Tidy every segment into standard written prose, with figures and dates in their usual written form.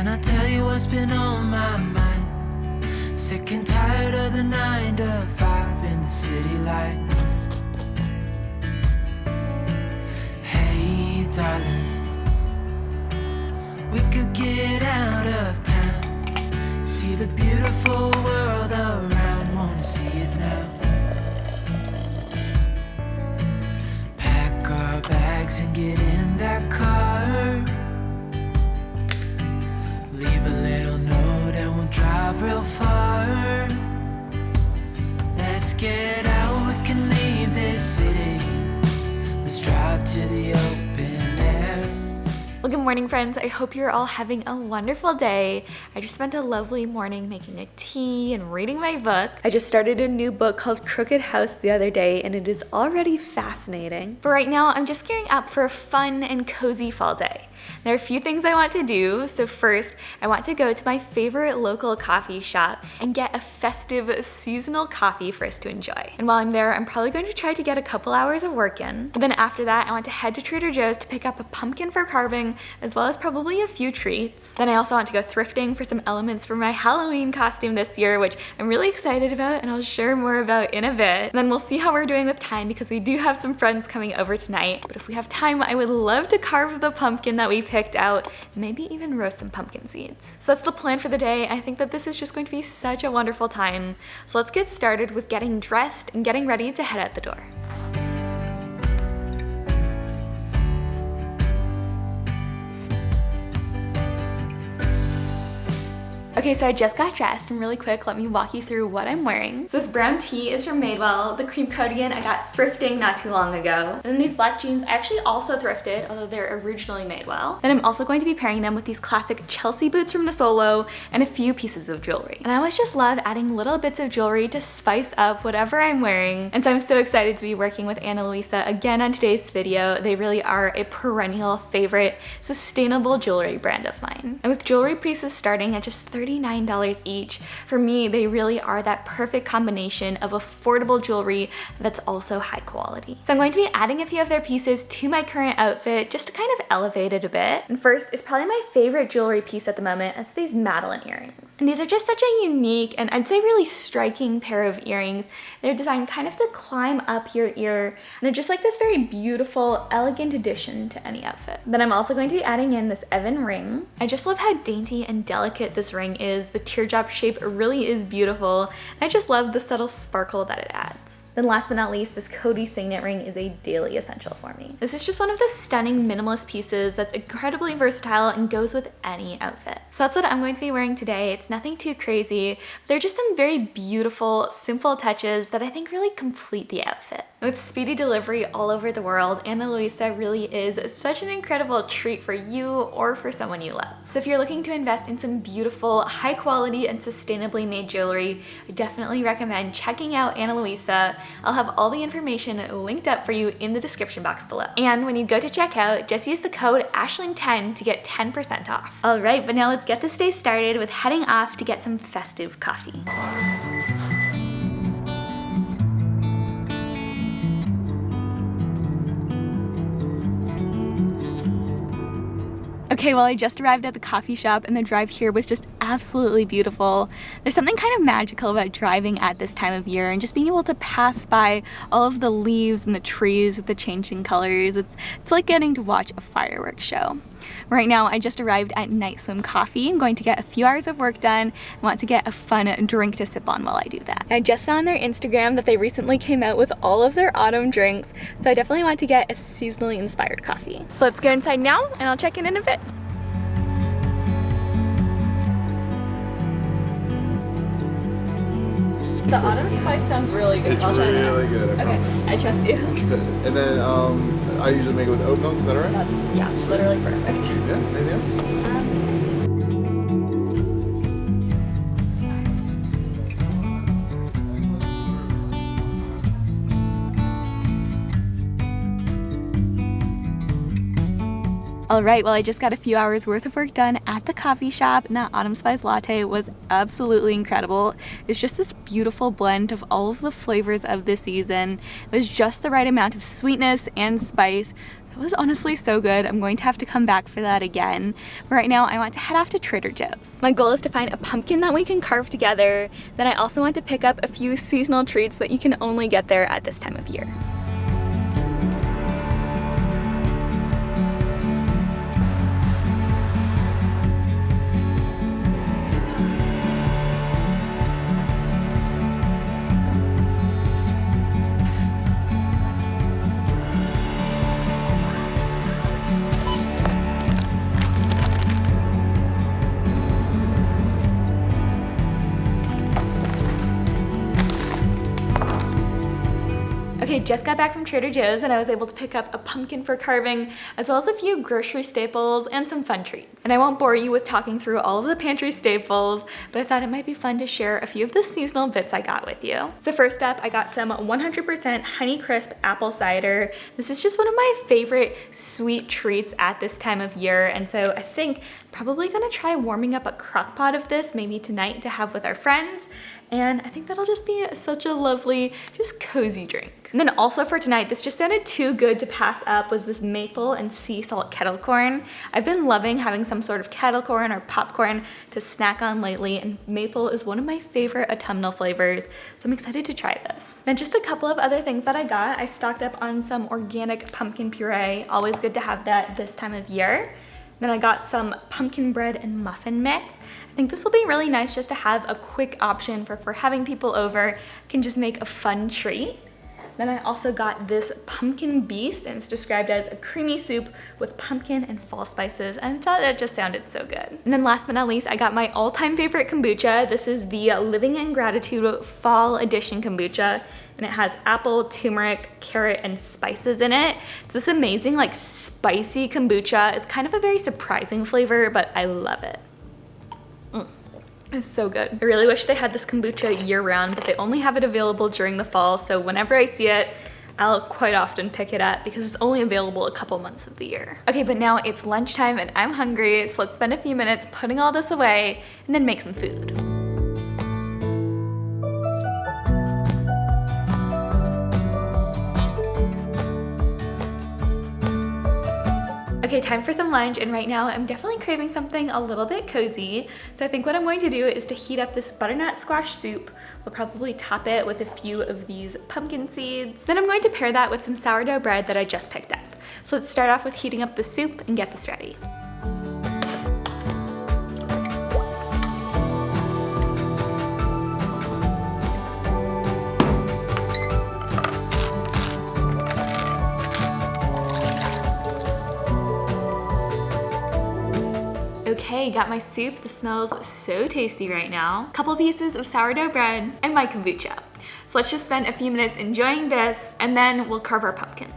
Can I tell you what's been on my mind? Sick and tired of the 9 to 5 in the city light. Hey darling, we could get out of town, see the beautiful world around, wanna see it now. Pack our bags and get in that car, leave a little note and we'll drive real far. Let's get out, we can leave this city, let's drive to the open air. Well, good morning, friends. I hope you're all having a wonderful day. I just spent a lovely morning making a tea and reading my book. I just started a new book called Crooked House the other day, and it is already fascinating. But right now, I'm just gearing up for a fun and cozy fall day. There are a few things I want to do. So first, I want to go to my favorite local coffee shop and get a festive seasonal coffee for us to enjoy. And while I'm there, I'm probably going to try to get a couple hours of work in. And then after that, I want to head to Trader Joe's to pick up a pumpkin for carving, as well as probably a few treats. Then I also want to go thrifting for some elements for my Halloween costume this year, which I'm really excited about and I'll share more about in a bit. And then we'll see how we're doing with time because we do have some friends coming over tonight. But if we have time, I would love to carve the pumpkin that we picked out, maybe even roast some pumpkin seeds. So that's the plan for the day. I think that this is just going to be such a wonderful time. So let's get started with getting dressed and getting ready to head out the door. Okay, so I just got dressed, and really quick, let me walk you through what I'm wearing. So this brown tee is from Madewell. The cream cardigan I got thrifting not too long ago. And then these black jeans I actually also thrifted, although they're originally Madewell. Then I'm also going to be pairing them with these classic Chelsea boots from Nisolo and a few pieces of jewelry. And I always just love adding little bits of jewelry to spice up whatever I'm wearing. And so I'm so excited to be working with Ana Luisa again on today's video. They really are a perennial favorite, sustainable jewelry brand of mine. And with jewelry pieces starting at just $39 each. For me, they really are that perfect combination of affordable jewelry that's also high quality. So I'm going to be adding a few of their pieces to my current outfit just to kind of elevate it a bit. And first is probably my favorite jewelry piece at the moment. It's these Madeline earrings. And these are just such a unique and I'd say really striking pair of earrings. They're designed kind of to climb up your ear. And they're just like this very beautiful, elegant addition to any outfit. Then I'm also going to be adding in this Evan ring. I just love how dainty and delicate this ring is. The teardrop shape really is beautiful. And I just love the subtle sparkle that it adds. Then last but not least, this Coty signet ring is a daily essential for me. This is just one of the stunning minimalist pieces that's incredibly versatile and goes with any outfit. So that's what I'm going to be wearing today. It's nothing too crazy, but they're just some very beautiful, simple touches that I think really complete the outfit. With speedy delivery all over the world, Ana Luisa really is such an incredible treat for you or for someone you love. So if you're looking to invest in some beautiful, high quality and sustainably made jewelry, I definitely recommend checking out Ana Luisa. I'll have all the information linked up for you in the description box below. And when you go to checkout, just use the code Ashlynne10 to get 10% off. All right, but now let's get this day started with heading off to get some festive coffee. Okay, well, I just arrived at the coffee shop and the drive here was just absolutely beautiful. There's something kind of magical about driving at this time of year and just being able to pass by all of the leaves and the trees with the changing colors. It's like getting to watch a fireworks show. Right now, I just arrived at Night Swim Coffee. I'm going to get a few hours of work done. I want to get a fun drink to sip on while I do that. I just saw on their Instagram that they recently came out with all of their autumn drinks, so I definitely want to get a seasonally inspired coffee. So let's go inside now, and I'll check in a bit. The autumn spice sounds really good. It's really good, I promise. I trust you. Good. And then I usually make it with oat milk, is that alright? That's literally perfect. Yeah, anything else? All right, well, I just got a few hours worth of work done at the coffee shop, and that Autumn Spice latte was absolutely incredible. It's just this beautiful blend of all of the flavors of the season. It was just the right amount of sweetness and spice, That was honestly so good. I'm going to have to come back for that again. But right now I want to head off to Trader Joe's. My goal is to find a pumpkin that we can carve together. Then I also want to pick up a few seasonal treats that you can only get there at this time of year. Okay, just got back from Trader Joe's and I was able to pick up a pumpkin for carving, as well as a few grocery staples and some fun treats. And I won't bore you with talking through all of the pantry staples, but I thought it might be fun to share a few of the seasonal bits I got with you. So first up, I got some 100% Honeycrisp apple cider. This is just one of my favorite sweet treats at this time of year, and so I think probably gonna try warming up a crock pot of this maybe tonight to have with our friends. And I think that'll just be such a lovely, just cozy drink. And then also for tonight, this just sounded too good to pass up, was this maple and sea salt kettle corn. I've been loving having some sort of kettle corn or popcorn to snack on lately, and maple is one of my favorite autumnal flavors, so I'm excited to try this. Then just a couple of other things that I got. I stocked up on some organic pumpkin puree, always good to have that this time of year. Then I got some pumpkin bread and muffin mix. I think this will be really nice just to have a quick option for having people over. I can just make a fun treat. Then I also got this pumpkin beast, and it's described as a creamy soup with pumpkin and fall spices. I thought that just sounded so good. And then last but not least, I got my all-time favorite kombucha. This is the Living in Gratitude Fall Edition kombucha, and it has apple, turmeric, carrot, and spices in it. It's this amazing, like, spicy kombucha. It's kind of a very surprising flavor, but I love it. It's so good. I really wish they had this kombucha year-round, but they only have it available during the fall, so whenever I see it, I'll quite often pick it up because it's only available a couple months of the year. Okay, but now it's lunchtime and I'm hungry, so let's spend a few minutes putting all this away and then make some food. Okay, time for some lunch, and right now I'm definitely craving something a little bit cozy. So I think what I'm going to do is to heat up this butternut squash soup. We'll probably top it with a few of these pumpkin seeds. Then I'm going to pair that with some sourdough bread that I just picked up. So let's start off with heating up the soup and get this ready. Okay, got my soup. This smells so tasty right now. Couple pieces of sourdough bread and my kombucha. So let's just spend a few minutes enjoying this, and then we'll carve our pumpkin.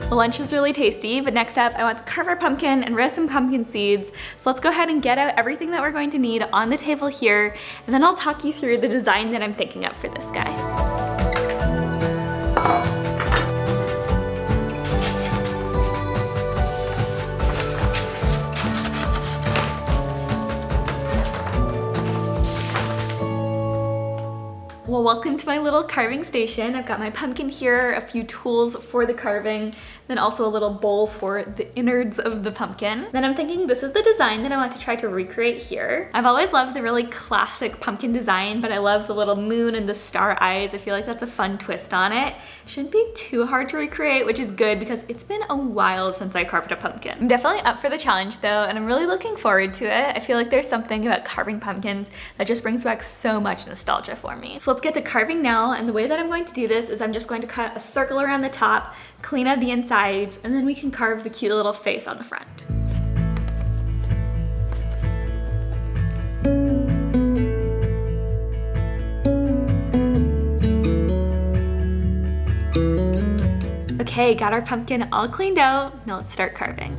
Well, lunch is really tasty, but next up I want to carve our pumpkin and roast some pumpkin seeds. So let's go ahead and get out everything that we're going to need on the table here, and then I'll talk you through the design that I'm thinking of for this guy. Well, welcome to my little carving station. I've got my pumpkin here, a few tools for the carving, then also a little bowl for the innards of the pumpkin. Then I'm thinking this is the design that I want to try to recreate here. I've always loved the really classic pumpkin design, but I love the little moon and the star eyes. I feel like that's a fun twist on it. Shouldn't be too hard to recreate, which is good because it's been a while since I carved a pumpkin. I'm definitely up for the challenge though, and I'm really looking forward to it. I feel like there's something about carving pumpkins that just brings back so much nostalgia for me. So let's get to carving now, and the way that I'm going to do this is I'm just going to cut a circle around the top, clean out the insides, and then we can carve the cute little face on the front. Okay, got our pumpkin all cleaned out. Now let's start carving.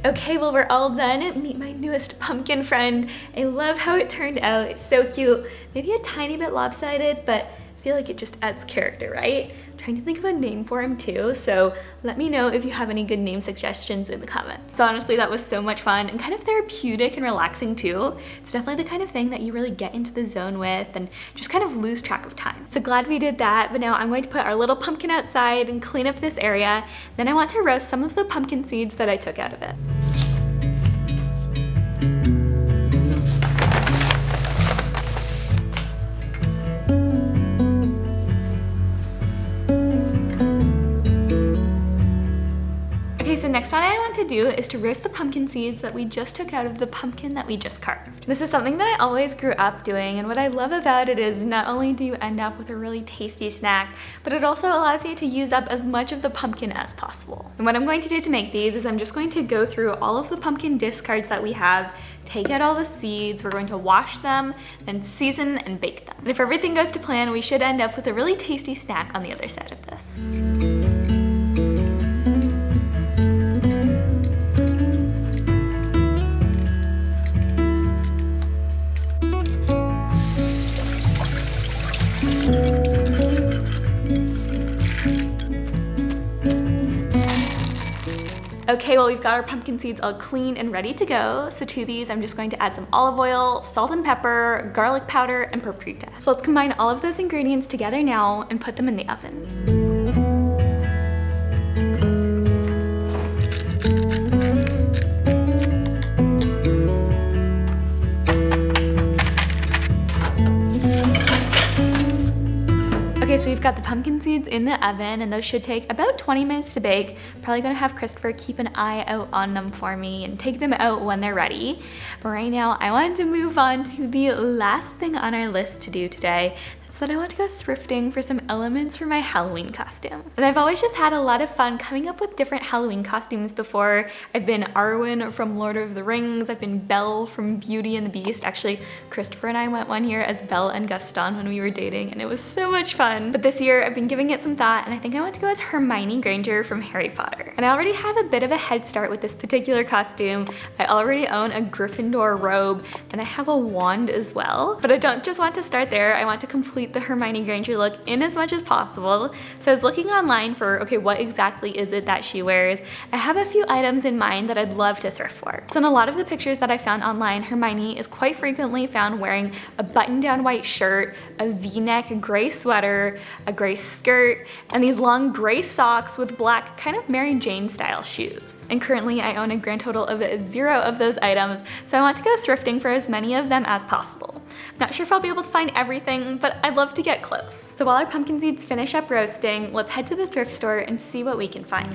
Okay, well, we're all done. Meet my newest pumpkin friend. I love how it turned out. It's so cute. Maybe a tiny bit lopsided, but I feel like it just adds character, right? I'm trying to think of a name for him too, so let me know if you have any good name suggestions in the comments. So honestly, that was so much fun and kind of therapeutic and relaxing too. It's definitely the kind of thing that you really get into the zone with and just kind of lose track of time. So glad we did that, but now I'm going to put our little pumpkin outside and clean up this area. Then I want to roast some of the pumpkin seeds that I took out of it. Okay, so next one I want to do is to roast the pumpkin seeds that we just took out of the pumpkin that we just carved. This is something that I always grew up doing, and what I love about it is not only do you end up with a really tasty snack, but it also allows you to use up as much of the pumpkin as possible. And what I'm going to do to make these is I'm just going to go through all of the pumpkin discards that we have, take out all the seeds, we're going to wash them, then season and bake them. And if everything goes to plan, we should end up with a really tasty snack on the other side of this. Okay, well, we've got our pumpkin seeds all clean and ready to go. So to these, I'm just going to add some olive oil, salt and pepper, garlic powder, and paprika. So let's combine all of those ingredients together now and put them in the oven. Okay, so we've got the pumpkin seeds in the oven, and those should take about 20 minutes to bake. Probably gonna have Christopher keep an eye out on them for me and take them out when they're ready. But right now, I want to move on to the last thing on our list to do today. That's that I want to go thrifting for some elements for my Halloween costume. And I've always just had a lot of fun coming up with different Halloween costumes before. I've been Arwen from Lord of the Rings, I've been Belle from Beauty and the Beast. Actually, Christopher and I went one year as Belle and Gaston when we were dating, and it was so much fun. But this year, I've been giving it some thought, and I think I want to go as Hermione Granger from Harry Potter. And I already have a bit of a head start with this particular costume. I already own a Gryffindor robe, and I have a wand as well. But I don't just want to start there, I want to complete the Hermione Granger look in as much as possible. So I was looking online for, okay, what exactly is it that she wears? I have a few items in mind that I'd love to thrift for. So in a lot of the pictures that I found online, Hermione is quite frequently found wearing a button-down white shirt, a V-neck gray sweater, a gray skirt, and these long gray socks with black, kind of Mary Jane style shoes. And currently I own a grand total of 0 of those items, so I want to go thrifting for as many of them as possible. I'm not sure if I'll be able to find everything, but I'd love to get close. So while our pumpkin seeds finish up roasting, let's head to the thrift store and see what we can find.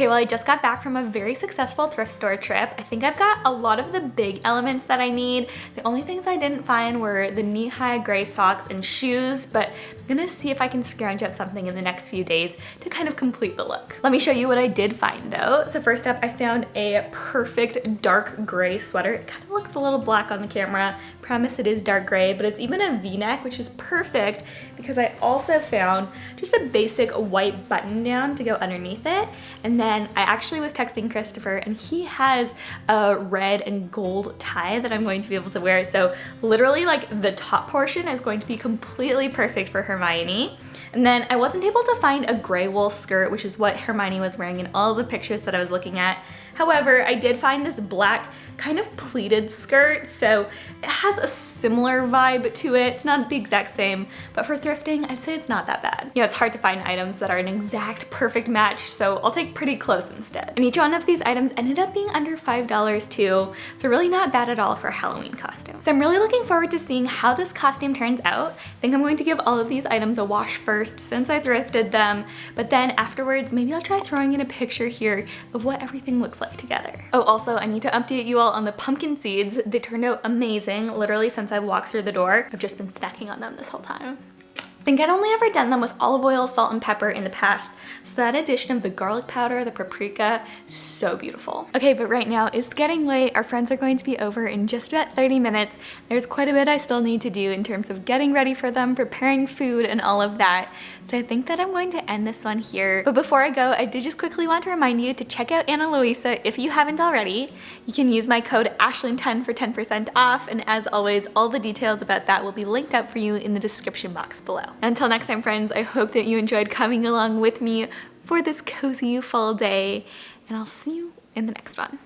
Okay, well, I just got back from a very successful thrift store trip. I think I've got a lot of the big elements that I need. The only things I didn't find were the knee-high gray socks and shoes, but I'm gonna see if I can scrounge up something in the next few days to kind of complete the look. Let me show you what I did find though. So first up, I found a perfect dark gray sweater. It kind of looks a little black on the camera. Promise it is dark gray, but it's even a V-neck, which is perfect because I also found just a basic white button down to go underneath it. And then I actually was texting Christopher, and he has a red and gold tie that I'm going to be able to wear. So literally like the top portion is going to be completely perfect for Hermione. And then I wasn't able to find a gray wool skirt, which is what Hermione was wearing in all the pictures that I was looking at. However, I did find this black kind of pleated skirt, so it has a similar vibe to it. It's not the exact same, but for thrifting, I'd say it's not that bad. You know, it's hard to find items that are an exact perfect match, so I'll take pretty clothes instead. And each one of these items ended up being under $5 too, so really not bad at all for a Halloween costume. So I'm really looking forward to seeing how this costume turns out. I think I'm going to give all of these items a wash first since I thrifted them, but then afterwards maybe I'll try throwing in a picture here of what everything looks like together. Oh, also I need to update you all on the pumpkin seeds. They turned out amazing. Literally since I've walked through the door, I've just been snacking on them this whole time. I think I'd only ever done them with olive oil, salt, and pepper in the past, so that addition of the garlic powder, the paprika, so beautiful. Okay, but right now it's getting late. Our friends are going to be over in just about 30 minutes. There's quite a bit I still need to do in terms of getting ready for them, preparing food, and all of that. So I think that I'm going to end this one here. But before I go, I did just quickly want to remind you to check out Ana Luisa if you haven't already. You can use my code Ashlynne10 for 10% off, and as always, all the details about that will be linked up for you in the description box below. Until next time, friends, I hope that you enjoyed coming along with me for this cozy fall day, and I'll see you in the next one.